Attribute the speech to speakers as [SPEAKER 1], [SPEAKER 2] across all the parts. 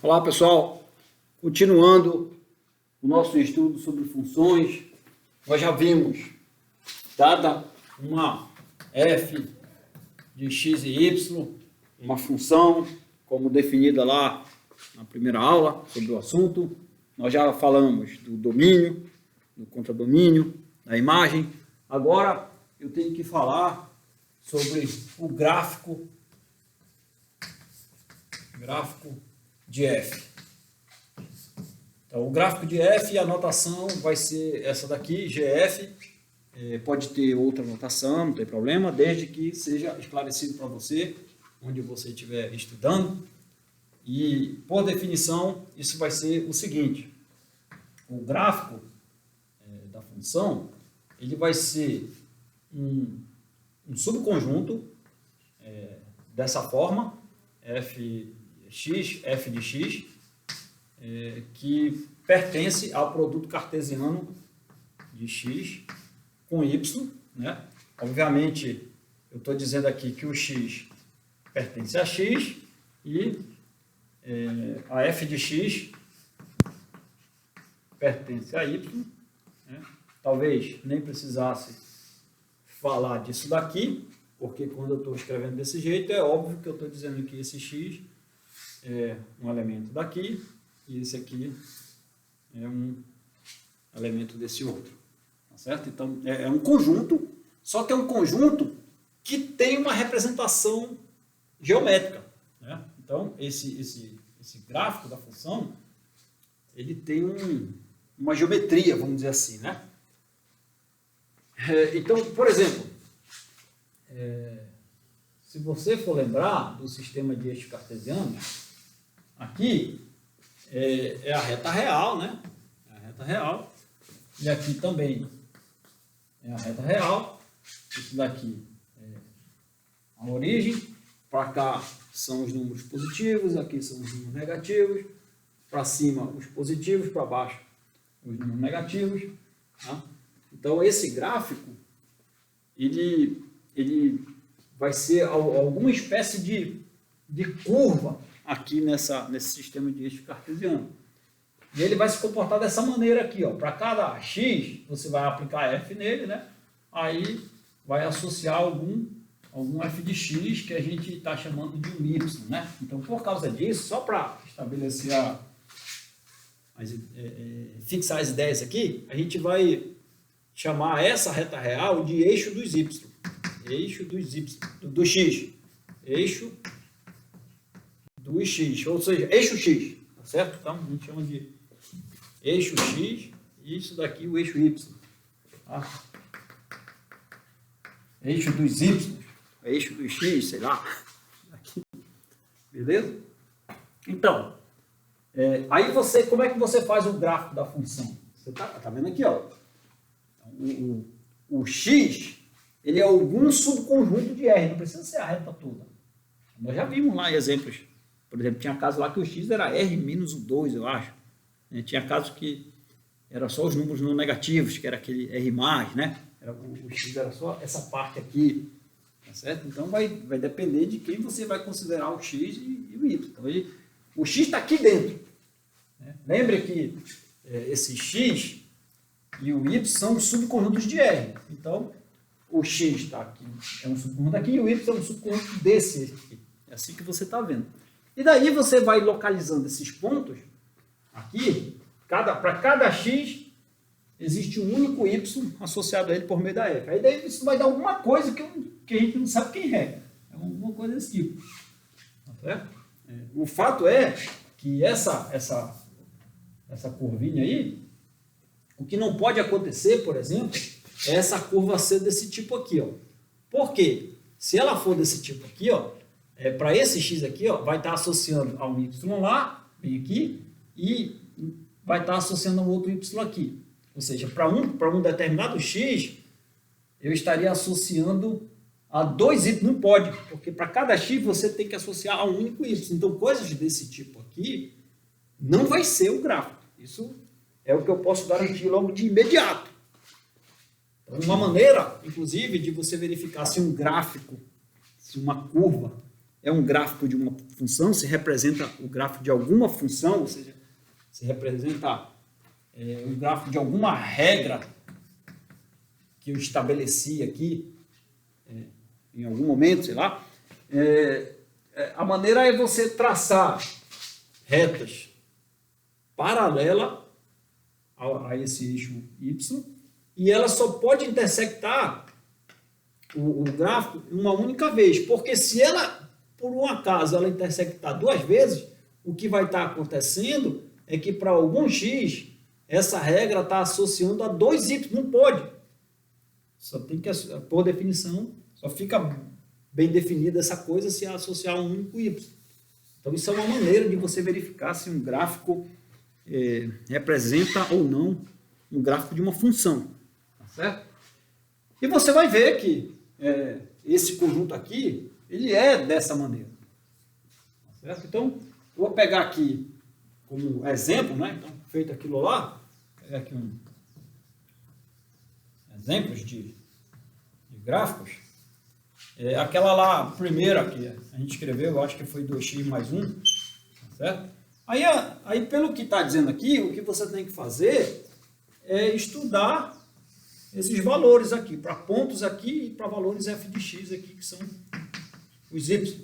[SPEAKER 1] Olá pessoal, continuando o nosso estudo sobre funções, nós já vimos, dada uma f de x e y, uma função como definida lá na primeira aula sobre o assunto, nós já falamos do domínio, do contradomínio, da imagem. Agora eu tenho que falar sobre o gráfico de f. Então, o gráfico de f, a notação vai ser essa daqui, gf. Pode ter outra notação, não tem problema, desde que seja esclarecido para você, onde você estiver estudando. E, por definição, isso vai ser o seguinte: o gráfico da função, ele vai ser um subconjunto dessa forma, f de x, que pertence ao produto cartesiano de x com y, né? Obviamente, eu estou dizendo aqui que o x pertence a x e a f de x pertence a y, né? Talvez nem precisasse falar disso daqui, porque quando eu estou escrevendo desse jeito, é óbvio que eu estou dizendo que esse x é um elemento daqui e esse aqui é um elemento desse outro, tá certo? Então, é um conjunto, só que é um conjunto que tem uma representação geométrica, né? Então, esse gráfico da função, ele tem uma geometria, vamos dizer assim, né? Então, por exemplo, se você for lembrar do sistema de eixo cartesiano, aqui é a reta real, né? É a reta real. E aqui também é a reta real. Isso daqui é a origem. Para cá são os números positivos, aqui são os números negativos. Para cima os positivos, para baixo os números negativos. Tá? Então esse gráfico, ele vai ser alguma espécie de curva aqui nesse sistema de eixo cartesiano. E ele vai se comportar dessa maneira aqui, ó. Para cada x, você vai aplicar f nele, né? Aí vai associar algum f de x que a gente está chamando de um y, né? Então, por causa disso, só para estabelecer fixar as ideias aqui, a gente vai chamar essa reta real de eixo dos y. Eixo dos y, do x. Eixo do x, ou seja, eixo x, tá certo? Então, a gente chama de eixo x e isso daqui o eixo y. Tá? Eixo dos y, eixo do x, sei lá. Aqui. Beleza? Então, aí como é que você faz o gráfico da função? Você tá vendo aqui, ó. O x, ele é algum subconjunto de R, não precisa ser a reta toda. Nós já vimos lá exemplos. Por exemplo, tinha casos lá que o x era R menos o 2, eu acho. Tinha casos que era só os números não negativos, que era aquele R+, né? O x era só essa parte aqui, tá certo? Então vai depender de quem você vai considerar o x e o y. Então, o x está aqui dentro, né? Lembre que esse x e o y são subconjuntos de R. Então, o x está aqui, é um subconjunto aqui, e o y é um subconjunto desse aqui. É assim que você está vendo. E daí você vai localizando esses pontos aqui, para cada x existe um único y associado a ele por meio da f. Aí daí isso vai dar alguma coisa que a gente não sabe quem é. É alguma coisa desse tipo. Tá certo? O fato é que essa curvinha aí, o que não pode acontecer, por exemplo, é essa curva ser desse tipo aqui, ó. Por quê? Se ela for desse tipo aqui, ó, para esse x aqui, ó, vai estar associando a um y lá, bem aqui, e vai estar associando a um outro y aqui. Ou seja, para um determinado x, eu estaria associando a dois y. Não pode, porque para cada x você tem que associar a um único y. Então, coisas desse tipo aqui não vai ser o gráfico. Isso é o que eu posso garantir logo de imediato. Então, uma maneira, inclusive, de você verificar se um gráfico, se uma curva, é um gráfico de uma função, se representa o gráfico de alguma função, ou seja, se representa o gráfico de alguma regra que eu estabeleci aqui, em algum momento, sei lá. A maneira é você traçar retas paralelas a esse eixo Y, e ela só pode intersectar o gráfico uma única vez, porque se ela, por um acaso, ela intersectar duas vezes, o que vai estar acontecendo é que para algum X, essa regra está associando a dois Y, não pode. Só tem que, por definição, só fica bem definida essa coisa se associar a um único Y. Então, isso é uma maneira de você verificar se um gráfico representa ou não um gráfico de uma função. Tá certo? E você vai ver que esse conjunto aqui, ele é dessa maneira. Tá certo? Então, eu vou pegar aqui como exemplo, né? Então, feito aquilo lá, vou pegar aqui exemplos de gráficos. Aquela lá, primeira que a gente escreveu, eu acho que foi 2x mais 1, tá certo? Aí, pelo que está dizendo aqui, o que você tem que fazer é estudar esses valores aqui, para pontos aqui e para valores f de x aqui, que são os y.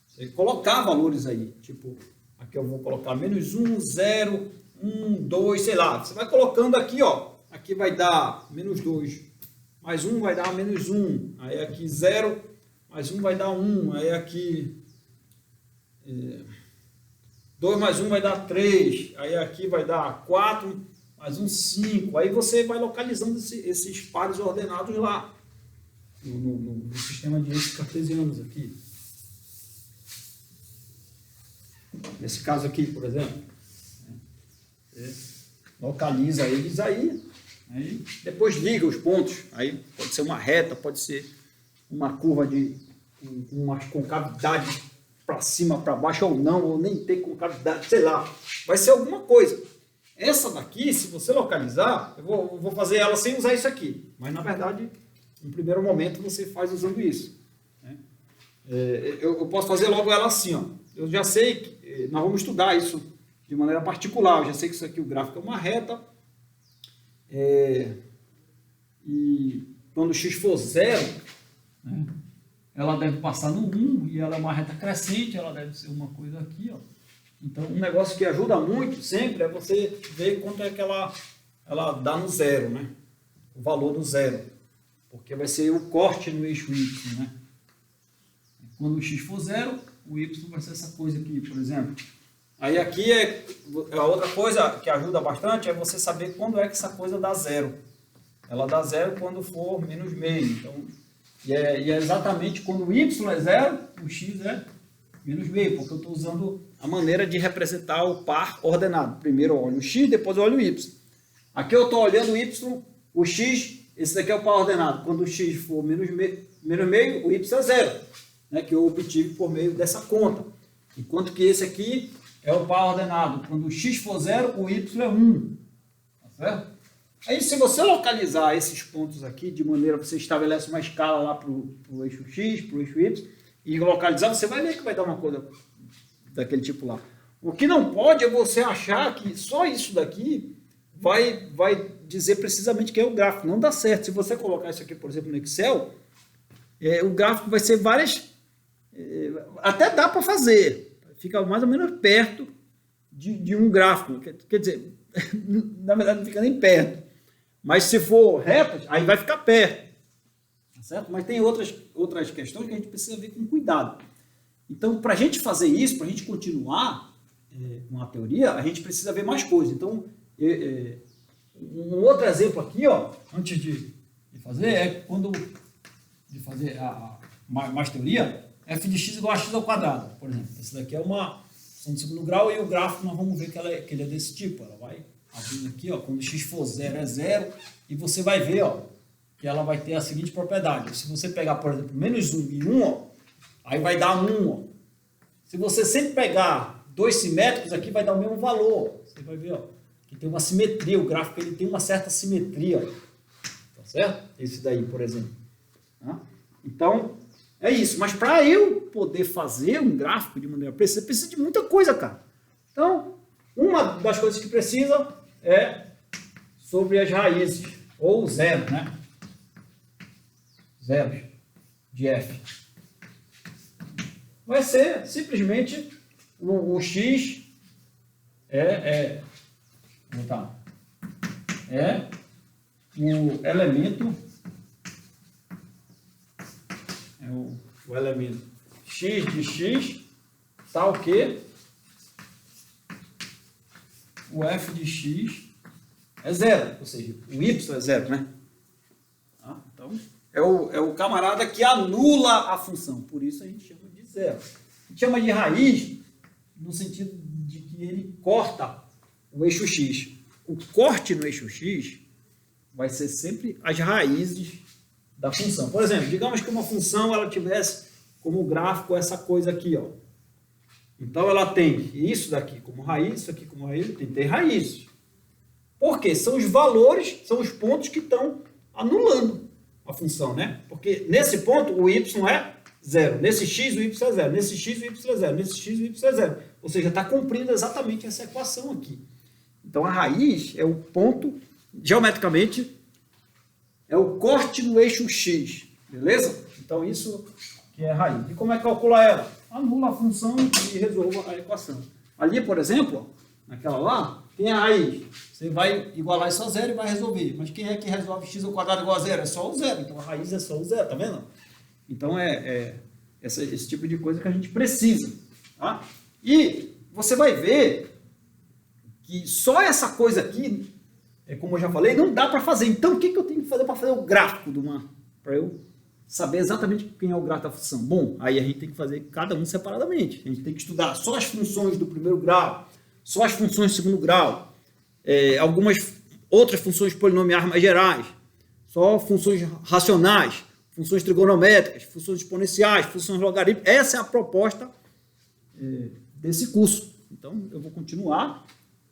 [SPEAKER 1] Você colocar valores aí, tipo, aqui eu vou colocar menos 1, 0, 1, 2, sei lá. Você vai colocando aqui, ó, aqui vai dar menos 2, mais 1 vai dar menos 1, aí aqui 0, mais 1 vai dar 1, aí aqui 2 mais 1 vai dar 3, aí aqui vai dar 4, mais 1, 5. Aí você vai localizando esses pares ordenados lá, no sistema de eixos cartesianos aqui. Nesse caso aqui, por exemplo, localiza eles aí, depois liga os pontos. Aí pode ser uma reta, pode ser uma curva de uma concavidade para cima, para baixo ou não, ou nem ter concavidade, sei lá. Vai ser alguma coisa. Essa daqui, se você localizar, eu vou fazer ela sem usar isso aqui. Mas, na verdade, no primeiro momento, você faz usando isso. Né? Eu posso fazer logo ela assim, ó. Eu já sei que nós vamos estudar isso de maneira particular. Eu já sei que isso aqui, o gráfico é uma reta. E quando x for 0, né, ela deve passar no 1 e ela é uma reta crescente, ela deve ser uma coisa aqui, ó. Então, um negócio que ajuda muito sempre é você ver quanto é que ela dá no zero, né? O valor do zero. Porque vai ser o corte no eixo Y, né? Quando o x for 0, o Y vai ser essa coisa aqui, por exemplo. Aí aqui a outra coisa que ajuda bastante é você saber quando é que essa coisa dá zero. Ela dá zero quando for menos meio. Então, e é exatamente quando o Y é zero, o X é menos meio, porque eu estou usando a maneira de representar o par ordenado. Primeiro eu olho o X, depois eu olho o Y. Aqui eu estou olhando o Y, o X, esse daqui é o par ordenado. Quando o X for menos meio, o Y é zero, né, que eu obtive por meio dessa conta. Enquanto que esse aqui é o par ordenado. Quando o X for zero, o Y é 1. Tá certo? Aí, se você localizar esses pontos aqui, de maneira que você estabelece uma escala lá para o eixo X, para o eixo Y, e localizar, você vai ver que vai dar uma coisa daquele tipo lá. O que não pode é você achar que só isso daqui vai dizer precisamente que é o gráfico. Não dá certo. Se você colocar isso aqui, por exemplo, no Excel, o gráfico vai ser várias... até dá para fazer. Fica mais ou menos perto de um gráfico. Quer dizer, na verdade não fica nem perto. Mas se for reto, aí vai ficar perto. Tá certo? Mas tem outras questões que a gente precisa ver com cuidado. Então, para a gente fazer isso, para a gente continuar com a teoria, a gente precisa ver mais coisas. Então, um outro exemplo aqui, ó, antes de fazer, de fazer mais teoria, f de x igual a x ao quadrado, por exemplo. Esse daqui é uma função de segundo grau e o gráfico nós vamos ver que ele é desse tipo. Ela vai abrindo aqui, ó, quando x for 0 é 0, e você vai ver, ó, que ela vai ter a seguinte propriedade. Se você pegar, por exemplo, menos 1 e 1, ó, aí vai dar 1. Ó. Se você sempre pegar dois simétricos, aqui vai dar o mesmo valor. Você vai ver, ó, que tem uma simetria. O gráfico ele tem uma certa simetria. Tá certo? Esse daí, por exemplo. Tá? Então, é isso. Mas para eu poder fazer um gráfico de maneira precisa, precisa de muita coisa, cara. Então, uma das coisas que precisa é sobre as raízes, ou zero, né? Zeros de f. Vai ser simplesmente o x é o elemento, o elemento x de x tal que o f de x é zero, ou seja, o y é zero, né? Então, é o camarada que anula a função, por isso a gente chama de zero. A gente chama de raiz no sentido de que ele corta o eixo x. O corte no eixo x vai ser sempre as raízes da função. Por exemplo, digamos que uma função ela tivesse como gráfico essa coisa aqui, ó. Então ela tem isso daqui como raiz, isso aqui como raiz, tem que ter raízes. Por quê? São os valores, são os pontos que estão anulando a função, né? Porque nesse ponto o y é zero, nesse x o y é zero, nesse x o y é zero, nesse x o y é zero. Ou seja, está cumprindo exatamente essa equação aqui. Então a raiz é o ponto, geometricamente, é o corte no eixo x, beleza? Então isso que é a raiz. E como é que calcula ela? Anula a função e resolva a equação. Ali, por exemplo, naquela lá, tem a raiz. Você vai igualar isso a zero e vai resolver. Mas quem é que resolve x ao quadrado igual a zero? É só o zero. Então a raiz é só o zero, tá vendo? Então esse tipo de coisa que a gente precisa. Tá? E você vai ver que só essa coisa aqui, como eu já falei, não dá para fazer. Então o que eu tenho que fazer para fazer o gráfico de uma... para eu saber exatamente quem é o gráfico da função? Bom, aí a gente tem que fazer cada um separadamente. A gente tem que estudar só as funções do primeiro grau, só as funções do segundo grau, algumas outras funções polinomiais mais gerais, só funções racionais, funções trigonométricas, funções exponenciais, funções logarítmicas. Essa é a proposta desse curso. Então, eu vou continuar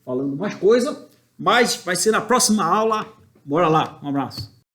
[SPEAKER 1] falando mais coisa, mas vai ser na próxima aula. Bora lá, um abraço.